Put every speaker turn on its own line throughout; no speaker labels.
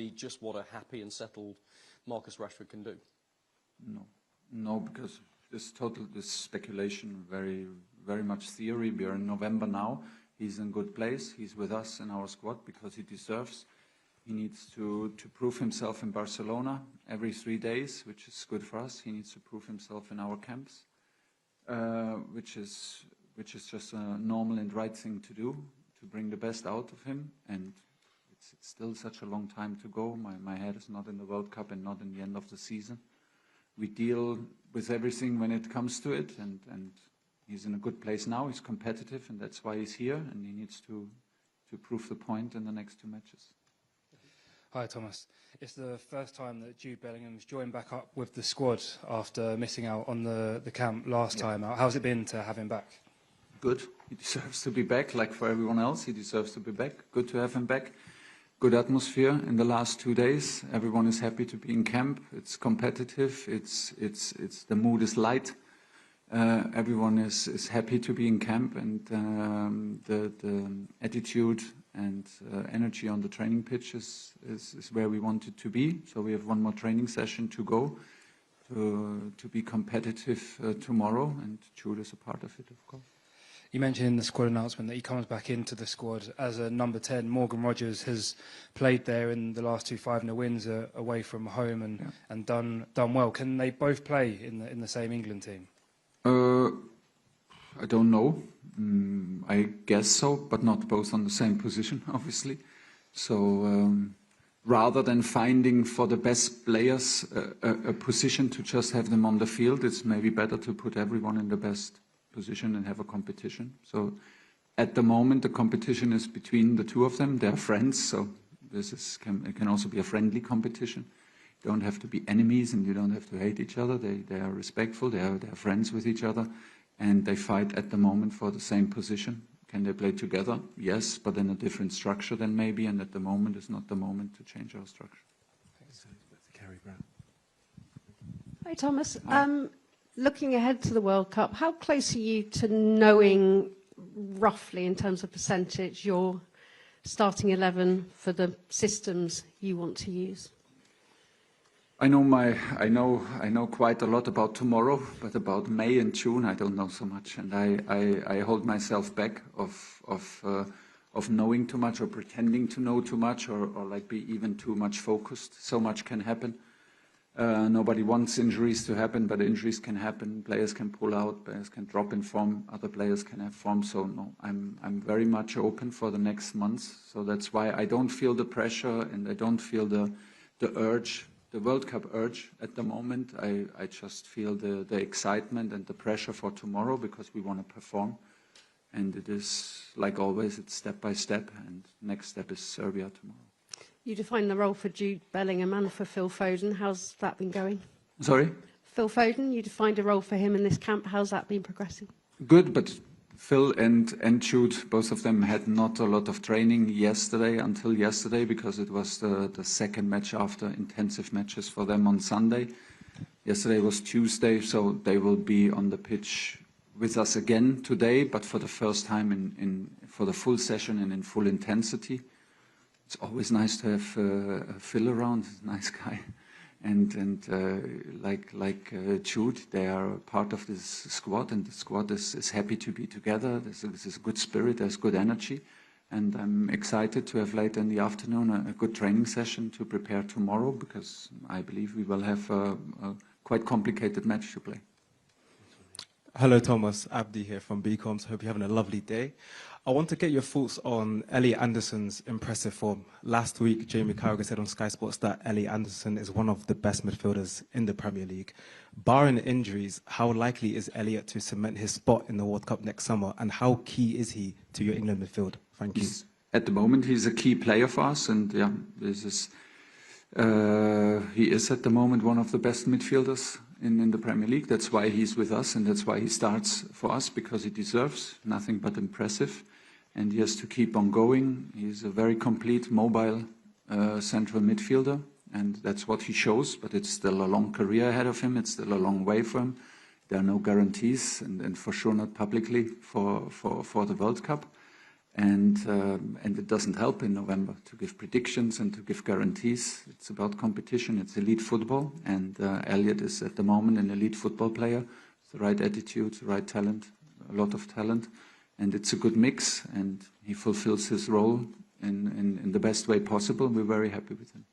just what a happy and settled Marcus Rashford can do?
No, because this speculation, very much theory. We are in November now. He's in good place. He's with us in our squad because he deserves. He needs to prove himself in Barcelona every 3 days, which is good for us. He needs to prove himself in our camps, which is just a normal and right thing to do, to bring the best out of him. And it's still such a long time to go. My head is not in the World Cup and not in the end of the season. We deal with everything when it comes to it, and he's in a good place now. He's competitive, and that's why he's here, and he needs to prove the point in the next 2 matches.
Hi, Thomas. It's the first time that Jude Bellingham's joined back up with the squad after missing out on the camp last time out. How's it been to have him back?
Good. He deserves to be back, like for everyone else. He deserves to be back. Good to have him back. Good atmosphere in the last 2 days. Everyone is happy to be in camp. It's competitive. It's the mood is light. Everyone is happy to be in camp, and the attitude and energy on the training pitch is where we want it to be. So we have 1 more training session to go to be competitive tomorrow, and Jude is a part of it, of course.
You mentioned in the squad announcement that he comes back into the squad as a number 10. Morgan Rogers has played there in the last 2 5-0 wins away from home and done well. Can they both play in the same England team?
I don't know. I guess so, but not both on the same position, obviously. So rather than finding for the best players a position to just have them on the field, it's maybe better to put everyone in the best position and have a competition. So at the moment, the competition is between the 2 of them. They're friends, so it can also be a friendly competition. You don't have to be enemies, and you don't have to hate each other. They are respectful. They are friends with each other, and they fight at the moment for the same position. Can they play together? Yes, but in a different structure then maybe, and at the moment is not the moment to change our structure.
Hi, Thomas. Looking ahead to the World Cup, how close are you to knowing roughly, in terms of percentage, your starting 11 for the systems you want to use?
I know quite a lot about tomorrow, but about May and June I don't know so much, and I hold myself back of knowing too much or pretending to know too much or like be even too much focused. So much can happen. Nobody wants injuries to happen, but injuries can happen. Players can pull out, players can drop in form, other players can have form. So no, I'm very much open for the next months. So that's why I don't feel the pressure, and I don't feel the urge, the World Cup urge at the moment. I just feel the excitement and the pressure for tomorrow, because we want to perform. And it is, like always, it's step by step, and next step is Serbia tomorrow.
You defined the role for Jude Bellingham and for Phil Foden. How's that been going?
Sorry?
Phil Foden, you defined a role for him in this camp. How's that been progressing?
Good, but Phil and Jude, both of them had not a lot of training until yesterday, because it was the second match after intensive matches for them on Sunday. Yesterday was Tuesday, so they will be on the pitch with us again today, but for the first time for the full session and in full intensity. It's always nice to have Phil around. He's a nice guy, and like Jude, they are part of this squad, and the squad is happy to be together. There's a good spirit, there's good energy, and I'm excited to have later in the afternoon a good training session to prepare tomorrow, because I believe we will have a quite complicated match to play.
Hello, Thomas. Abdi here from BComs. Hope you're having a lovely day. I want to get your thoughts on Elliot Anderson's impressive form. Last week, Jamie Carragher said on Sky Sports that Elliot Anderson is one of the best midfielders in the Premier League. Barring injuries, how likely is Elliot to cement his spot in the World Cup next summer, and how key is he to your England midfield? Thank you.
At the moment, he's a key player for us, and yeah, he is at the moment one of the best midfielders in the Premier League. That's why he's with us, and that's why he starts for us, because he deserves nothing but impressive. And he has to keep on going. He's a very complete, mobile central midfielder, and that's what he shows. But it's still a long career ahead of him. It's still a long way for him. There are no guarantees, and for sure not publicly for the World Cup. And it doesn't help in November to give predictions and to give guarantees. It's about competition. It's elite football. And Elliot is at the moment an elite football player. It's the right attitude, the right talent, a lot of talent. And it's a good mix. And he fulfills his role in the best way possible. We're very happy with him.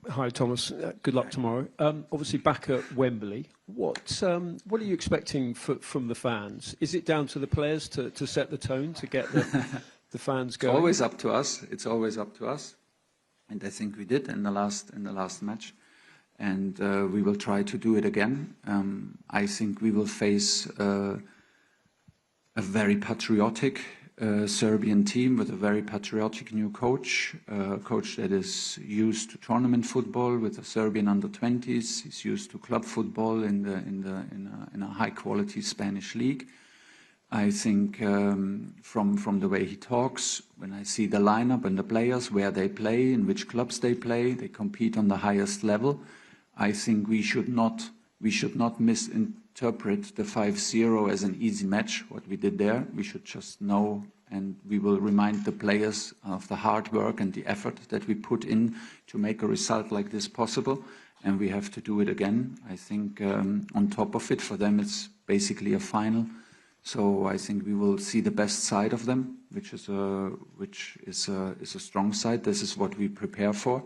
Hi, Thomas. Good luck tomorrow. Obviously, back at Wembley. What are you expecting from the fans? Is it down to the players to set the tone, to get the fans going?
It's always up to us. It's always up to us, and I think we did in the last match, and we will try to do it again. I think we will face a very patriotic Serbian team with a very patriotic new coach, a coach that is used to tournament football with the Serbian under-20s. He's used to club football in a high-quality Spanish league. I think from the way he talks, when I see the lineup and the players, where they play, in which clubs they play, they compete on the highest level. I think we should not misinterpret the 5-0 as an easy match, what we did there. We should just know, and we will remind the players of the hard work and the effort that we put in to make a result like this possible, and we have to do it again. I think on top of it, for them it's basically a final, so I think we will see the best side of them, which is a strong side. This is what we prepare for,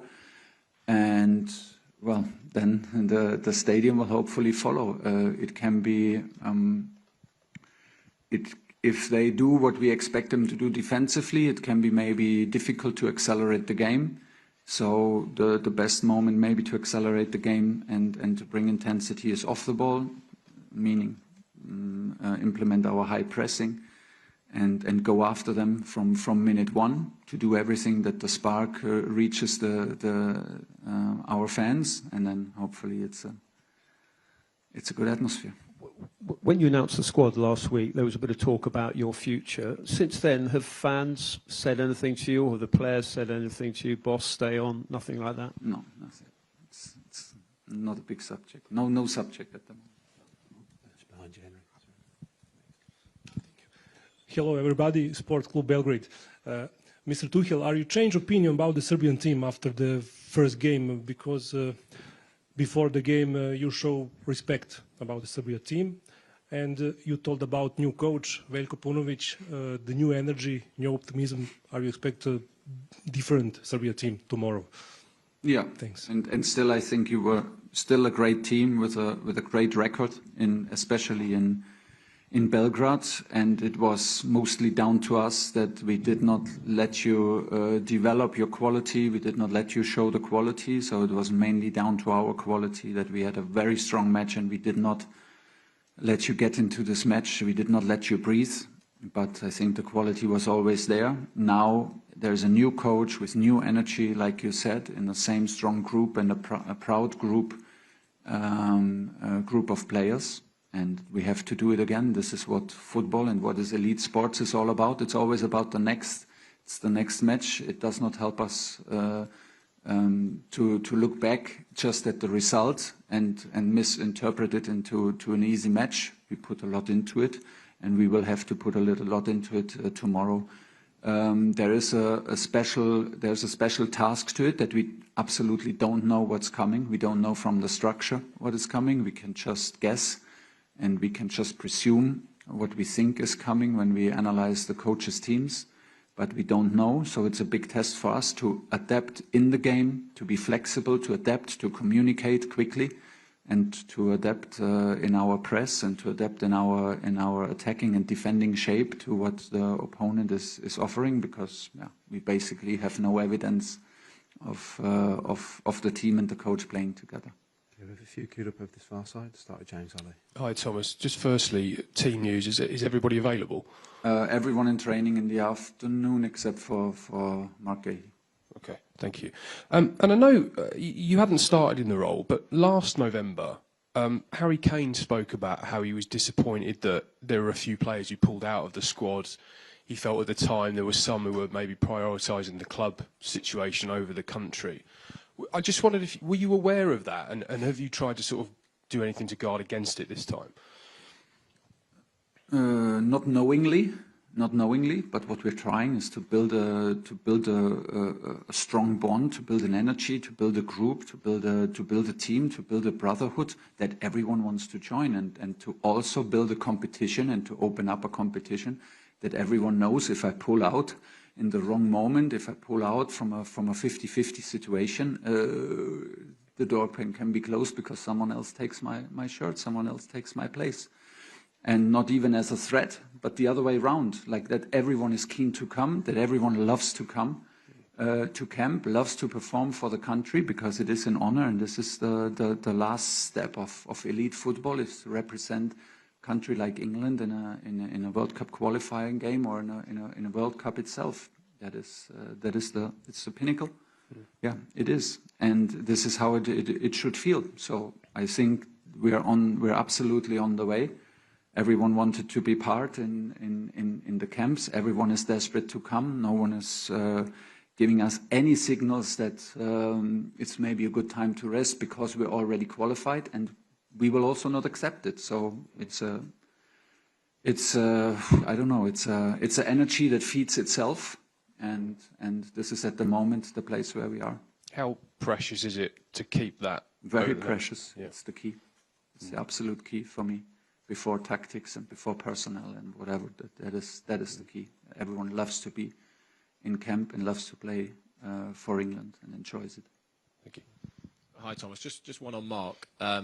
and well, then the stadium will hopefully follow. It can be, if they do what we expect them to do defensively, it can be maybe difficult to accelerate the game. So the best moment maybe to accelerate the game and to bring intensity is off the ball, meaning implement our high pressing and go after them from minute one to do everything that the spark reaches our fans, and then hopefully it's a good atmosphere.
When you announced the squad last week, there was a bit of talk about your future. Since then, have fans said anything to you, or have the players said anything to you? Boss, stay on, nothing like that?
No, nothing. It's not a big subject. No subject at the moment.
Behind you, Henry.
Hello, everybody. Sport Club Belgrade. Mr. Tuchel, are you change opinion about the Serbian team after the first game? Because before the game, you show respect about the Serbia team, and you told about new coach Veljko Paunović, the new energy, new optimism. Are you expect a different Serbia team tomorrow?
Yeah,
thanks.
And still, I think you were still a great team with a great record, especially in Belgrade, and it was mostly down to us that we did not let you develop your quality, we did not let you show the quality, so it was mainly down to our quality that we had a very strong match and we did not let you get into this match, we did not let you breathe, but I think the quality was always there. Now there's a new coach with new energy, like you said, in the same strong group and a proud group of players. And we have to do it again. This is what football and what is elite sports is all about. It's always about the next match. It does not help us to look back just at the result and misinterpret it into an easy match. We put a lot into it, and we will have to put a lot into it tomorrow. There's a special task to it that we absolutely don't know what's coming. We don't know from the structure what is coming. We can just guess. And we can just presume what we think is coming when we analyze the coaches' teams, but we don't know. So it's a big test for us to adapt in the game, to be flexible, to adapt, to communicate quickly, and to adapt in our press and to adapt in our attacking and defending shape to what the opponent is offering, because we basically have no evidence of the team and the coach playing together.
We have a few queued up over this far side. Start with James Ali.
Hi, Thomas. Just firstly, team news. Is everybody available?
Everyone in training in the afternoon except for Mark Gay.
Okay, thank you. And I know you hadn't started in the role, but last November, Harry Kane spoke about how he was disappointed that there were a few players who pulled out of the squad. He felt at the time there were some who were maybe prioritising the club situation over the country. I just wondered were you aware of that, and have you tried to sort of do anything to guard against it this time?
Not knowingly, but what we're trying is to build a strong bond, to build an energy, to build a group, to build a team, to build a brotherhood that everyone wants to join, and to also build a competition and to open up a competition that everyone knows if I pull out in the wrong moment, if I pull out from a 50-50 situation, the door can be closed because someone else takes my shirt, someone else takes my place. And not even as a threat, but the other way around, like that everyone is keen to come, that everyone loves to come to camp, loves to perform for the country, because it is an honor, and this is the last step of elite football, is to represent a country like England in a World Cup qualifying game, or in a World Cup itself. It's the pinnacle. Yeah, it is, and this is how it should feel. So I think we're absolutely on the way. Everyone wanted to be part in the camps. Everyone is desperate to come. No one is giving us any signals that it's maybe a good time to rest because we're already qualified, and we will also not accept it. So it's I don't know. It's an energy that feeds itself, and this is at the moment the place where we are.
How precious is it to keep that?
Very precious.
Yeah.
It's the key. It's the absolute key for me. Before tactics and before personnel and whatever, that is the key. Everyone loves to be in camp and loves to play for England and enjoys it.
Thank you.
Hi, Thomas. Just one on Mark. Are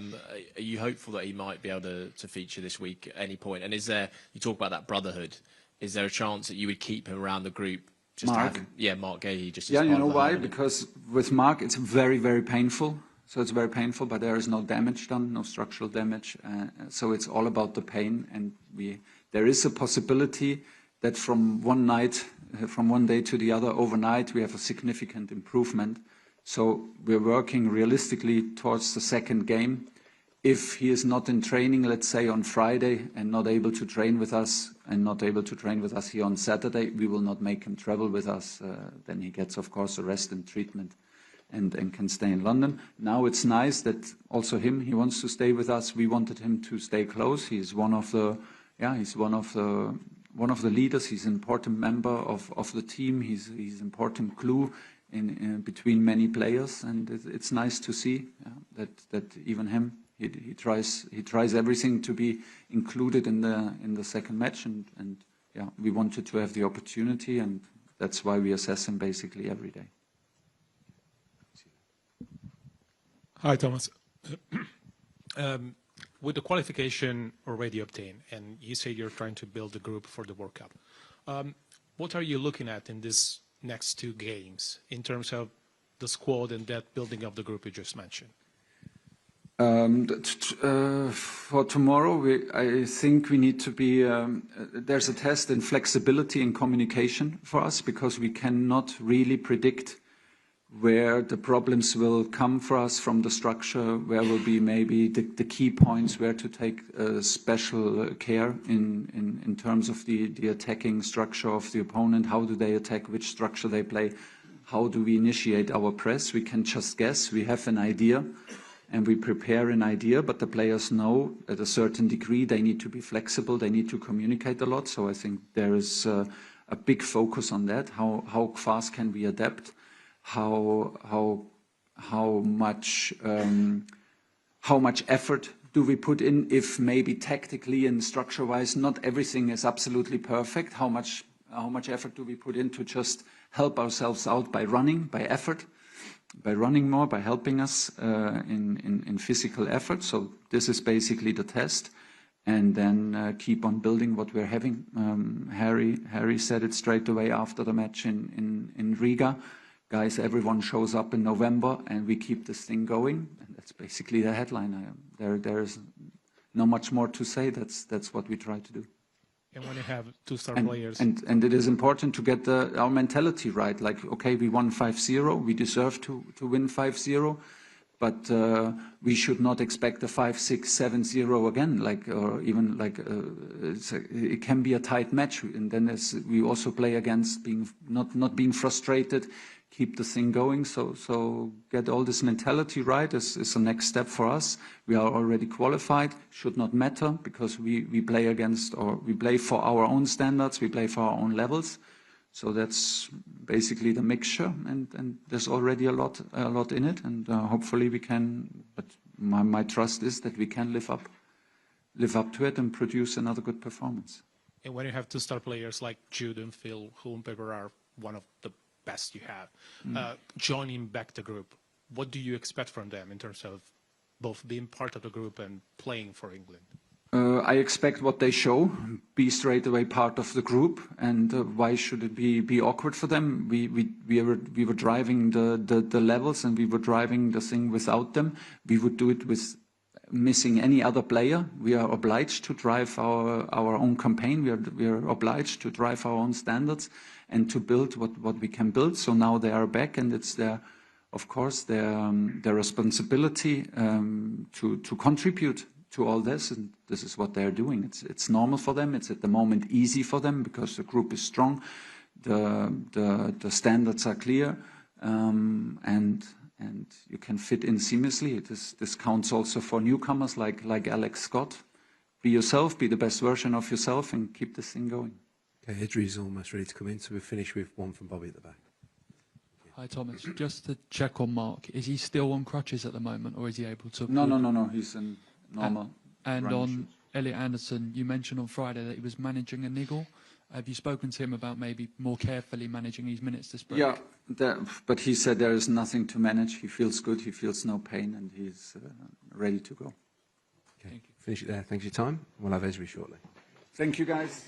you hopeful that he might be able to feature this week at any point? And is there, you talk about that brotherhood, is there a chance that you would keep him around the group? Just
Mark?
Mark Gahey.
Yeah, you know why? Because with Mark, it's very, very painful. So it's very painful, but there is no damage done, no structural damage. So it's all about the pain, and there is a possibility that from one day to the other, overnight, we have a significant improvement. So we're working realistically towards the second game. If he is not in training, let's say on Friday, and not able to train with us, here on Saturday, we will not make him travel with us. Then he gets, of course, a rest and treatment, and can stay in London. Now it's nice that also he wants to stay with us. We wanted him to stay close. He's one of the leaders. He's an important member of the team. He's an important glue in between many players, and it's nice to see that even him, he tries everything to be included in the second match, and we wanted to have the opportunity, and that's why we assess him basically every day.
Hi, Thomas. With the qualification already obtained, and you say you're trying to build a group for the World Cup, what are you looking at in these next two games in terms of the squad and that building of the group you just mentioned?
For tomorrow, I think we need to be, there's a test in flexibility and communication for us, because we cannot really predict where the problems will come for us from the structure, where will be maybe the key points, where to take special care in terms of the attacking structure of the opponent. How do they attack, which structure they play, how do we initiate our press? We can just guess. We have an idea and we prepare an idea, but the players know at a certain degree they need to be flexible, they need to communicate a lot. So I think there is a big focus on that. How fast can we adapt? How much effort do we put in if maybe tactically and structure-wise not everything is absolutely perfect? How much effort do we put in to just help ourselves out by running, by effort, by running more, by helping us in physical effort? So this is basically the test, and then keep on building what we're having. Harry said it straight away after the match in Riga. Guys, everyone shows up in November and we keep this thing going. And that's basically the headline. There's not much more to say. That's what we try to do.
And when you have two-star players.
And it is important to get our mentality right. Like, okay, we won 5-0. We deserve to win 5-0. but we should not expect a 5-6, 7-0 again, or even it can be a tight match, and then we also play against not being frustrated, keep the thing going. So get all this mentality right is the next step for us. We are already qualified, should not matter, because we play against, or we play for our own standards, we play for our own levels. So that's basically the mixture, and there's already a lot in it, and hopefully we can. But my trust is that we can live up to it and produce another good performance.
And when you have two-star players like Jude and Phil, who on paper are one of the best you have, joining back the group, what do you expect from them in terms of both being part of the group and playing for England?
I expect what they show, be straight away part of the group, and why should it be awkward for them? We were driving the levels, and we were driving the thing without them. We would do it with missing any other player. We are obliged to drive our own campaign. We are obliged to drive our own standards and to build what we can build. So now they are back, and it's of course their responsibility to contribute to all this, and this is what they're doing. It's normal for them. It's at the moment easy for them because the group is strong, the standards are clear, and you can fit in seamlessly. This counts also for newcomers like Alex Scott. Be yourself, be the best version of yourself, and keep this thing going.
Okay, Idri's almost ready to come in, so we'll finish with one from Bobby at the back.
Hi Thomas, just to check on Mark, is he still on crutches at the moment, or is he able to?
No, he's in normal.
And on Elliot Anderson, you mentioned on Friday that he was managing a niggle. Have you spoken to him about maybe more carefully managing his minutes this break?
Yeah, but he said there is nothing to manage. He feels good, he feels no pain, and he's ready to go.
Okay, finish it there. Thanks for your time. We'll have Esri shortly.
Thank you, guys.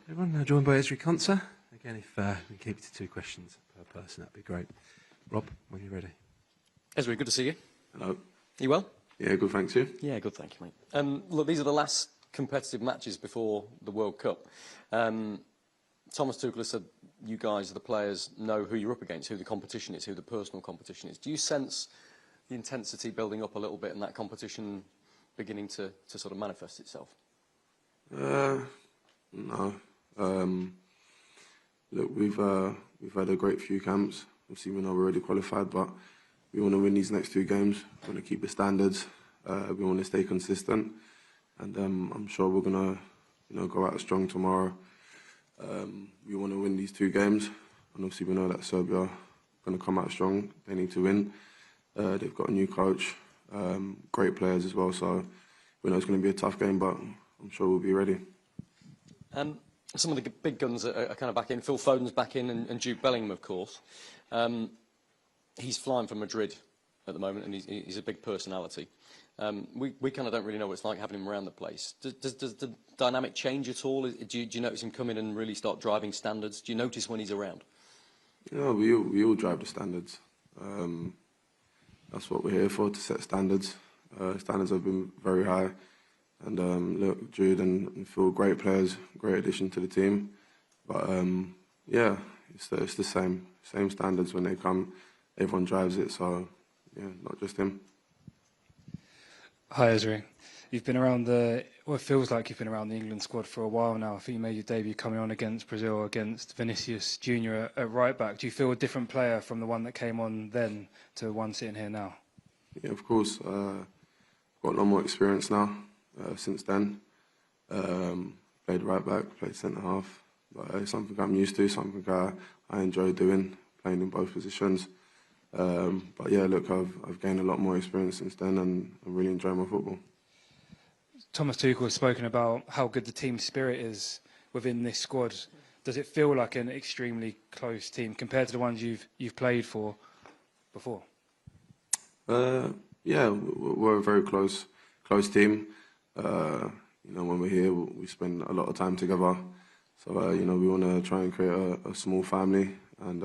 Everyone, joined by Esri Konsa. Again, if we keep it to 2 questions per person, that'd be great. Rob, when you're ready.
Esri, good to see you.
Hello.
You well?
Yeah, good, thanks, you?
Yeah, good, thank you, mate. Look, these are the last competitive matches before the World Cup. Thomas Tuchel has said you guys, the players, know who you're up against, who the competition is, who the personal competition is. Do you sense the intensity building up a little bit and that competition beginning to sort of manifest itself?
No. Look, we've had a great few camps. Obviously, we know we're already qualified, but we want to win these next 2 games. We want to keep the standards. We want to stay consistent, and I'm sure we're gonna, go out strong tomorrow. We want to win these 2 games, and obviously we know that Serbia are going to come out strong. They need to win. They've got a new coach, great players as well. So we know it's going to be a tough game, but I'm sure we'll be ready.
Some of the big guns are kind of back in. Phil Foden's back in, and Jude Bellingham, of course. He's flying from Madrid at the moment, and he's a big personality. We kind of don't really know what it's like having him around the place. Does the dynamic change at all? Do you notice him come in and really start driving standards? Do you notice when he's around?
Yeah, we all drive the standards. That's what we're here for, to set standards. Standards have been very high. And look, Jude and Phil, great players, great addition to the team. But yeah, it's the same standards when they come. Everyone drives it, so yeah, not just him.
Hi, Ezri. You've been around it feels like you've been around the England squad for a while now. I think you made your debut coming on against Brazil, against Vinicius Junior at right back. Do you feel a different player from the one that came on then to one sitting here now?
Yeah, of course. Got a lot more experience now since then. Played right back, played centre half. But it's something I'm used to, something I enjoy doing, playing in both positions. But yeah, look, I've gained a lot more experience since then, and I really enjoy my football.
Thomas Tuchel has spoken about how good the team spirit is within this squad. Does it feel like an extremely close team compared to the ones you've played for before?
Yeah, we're a very close team. You know, when we're here, we spend a lot of time together. So you know, we want to try and create a small family, and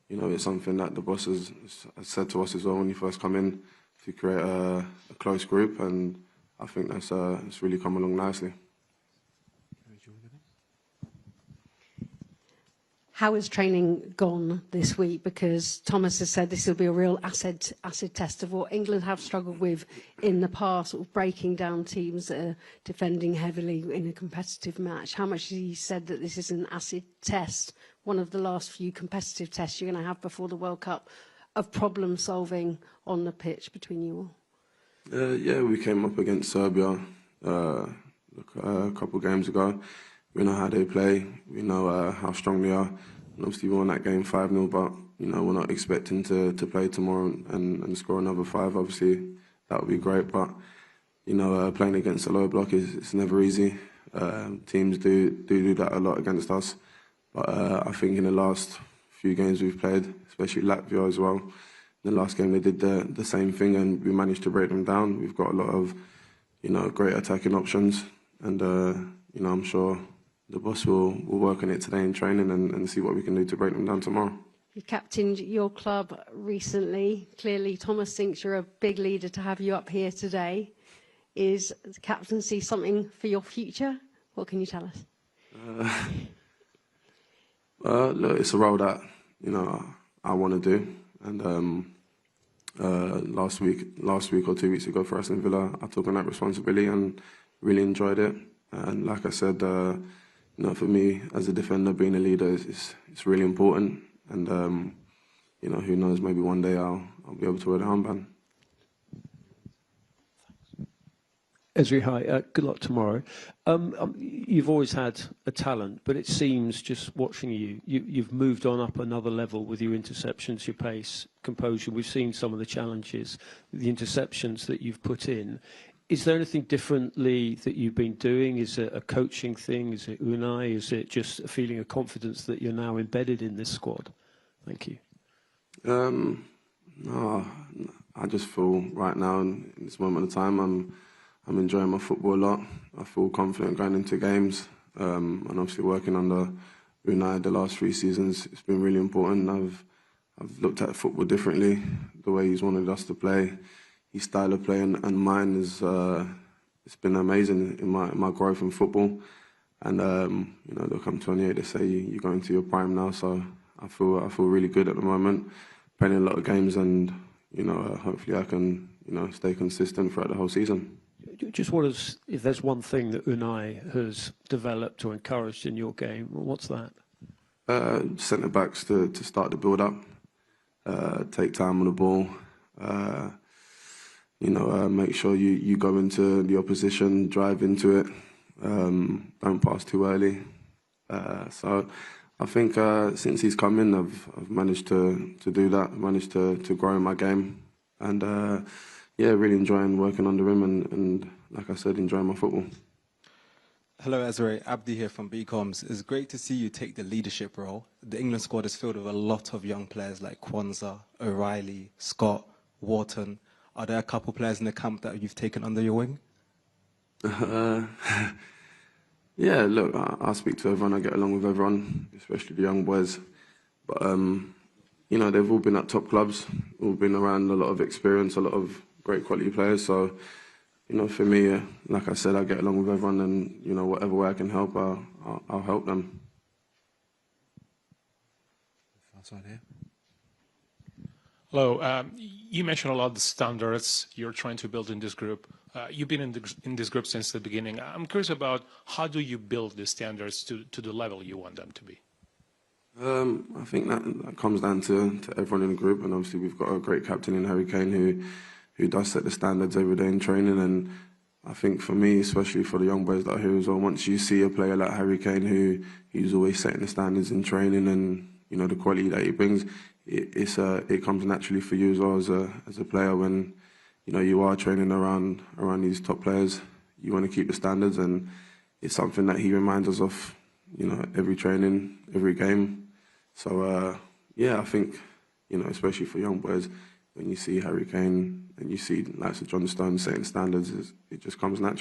you know, it's something that the boss has said to us as well when you first come in, to create a close group, and I think it's really come along nicely.
How has training gone this week? Because Thomas has said this will be a real acid test of what England have struggled with in the past, sort of breaking down teams that are defending heavily in a competitive match. How much has he said that this is an acid test, one of the last few competitive tests you're going to have before the World Cup, of problem solving on the pitch between you all?
Yeah, we came up against Serbia a couple of games ago. We know how they play. We know how strong they are. And obviously, we won that game 5-0, but you know, we're not expecting to play tomorrow and score another 5. Obviously, that would be great. But you know, playing against a low block is never easy. Teams do that a lot against us. But I think in the last few games we've played, especially Latvia as well, in the last game they did the same thing, and we managed to break them down. We've got a lot of, you know, great attacking options, and you know, I'm sure the boss will work on it today in training and see what we can do to break them down tomorrow.
You captained your club recently. Clearly, Thomas thinks you're a big leader to have you up here today. Is the captaincy something for your future? What can you tell us?
Look, it's a role that, you know, I want to do. And last week or 2 weeks ago for Aston Villa, I took on that responsibility and really enjoyed it. And like I said, you know, for me as a defender, being a leader is really important. And you know, who knows? Maybe one day I'll be able to wear the armband.
Ezri, hi. Good luck tomorrow. You've always had a talent, but it seems, just watching you've moved on up another level with your interceptions, your pace, composure. We've seen some of the challenges, the interceptions that you've put in. Is there anything differently that you've been doing? Is it a coaching thing? Is it Unai? Is it just a feeling of confidence that you're now embedded in this squad? Thank you.
No, I just feel right now in this moment of time, I'm enjoying my football a lot. I feel confident going into games, and obviously working under Unai the last 3 seasons, it's been really important. I've looked at football differently, the way he's wanted us to play. His style of play and mine is it's been amazing in my growth in football. And you know, look, I'm 28. They say you're going to your prime now, so I feel really good at the moment, playing a lot of games, and you know, hopefully I can, you know, stay consistent throughout the whole season.
Just if there's one thing that Unai has developed or encouraged in your game, what's that?
Centre backs to start the build up, take time on the ball. You know, make sure you go into the opposition, drive into it, don't pass too early. So I think since he's come in, I've managed to do that. I've managed to grow in my game, and yeah, really enjoying working under him, and like I said, enjoying my football.
Hello, Ezra. Abdi here from BComs. It's great to see you take the leadership role. The England squad is filled with a lot of young players like Kwanzaa, O'Reilly, Scott, Wharton. Are there a couple players in the camp that you've taken under your wing?
Yeah, look, I speak to everyone. I get along with everyone, especially the young boys. But you know, they've all been at top clubs, all been around a lot of experience, a lot of great quality players. So, you know, for me, like I said, I get along with everyone, and you know, whatever way I can help, I'll help them.
Outside here.
Hello. You mentioned a lot of the standards you're trying to build in this group. You've been in this group since the beginning. I'm curious about how do you build the standards to the level you want them to be?
I think that comes down to everyone in the group, and obviously we've got a great captain in Harry Kane who does set the standards every day in training. And I think for me, especially for the young boys that are here as well, once you see a player like Harry Kane who's always setting the standards in training, and you know the quality that he brings, it comes naturally for you as well as a player. When you know you are training around these top players, you want to keep the standards, and it's something that he reminds us of, you know, every training, every game. So yeah, I think, you know, especially for young boys, when you see Harry Kane and you see likes of John Stones setting standards, it just comes naturally.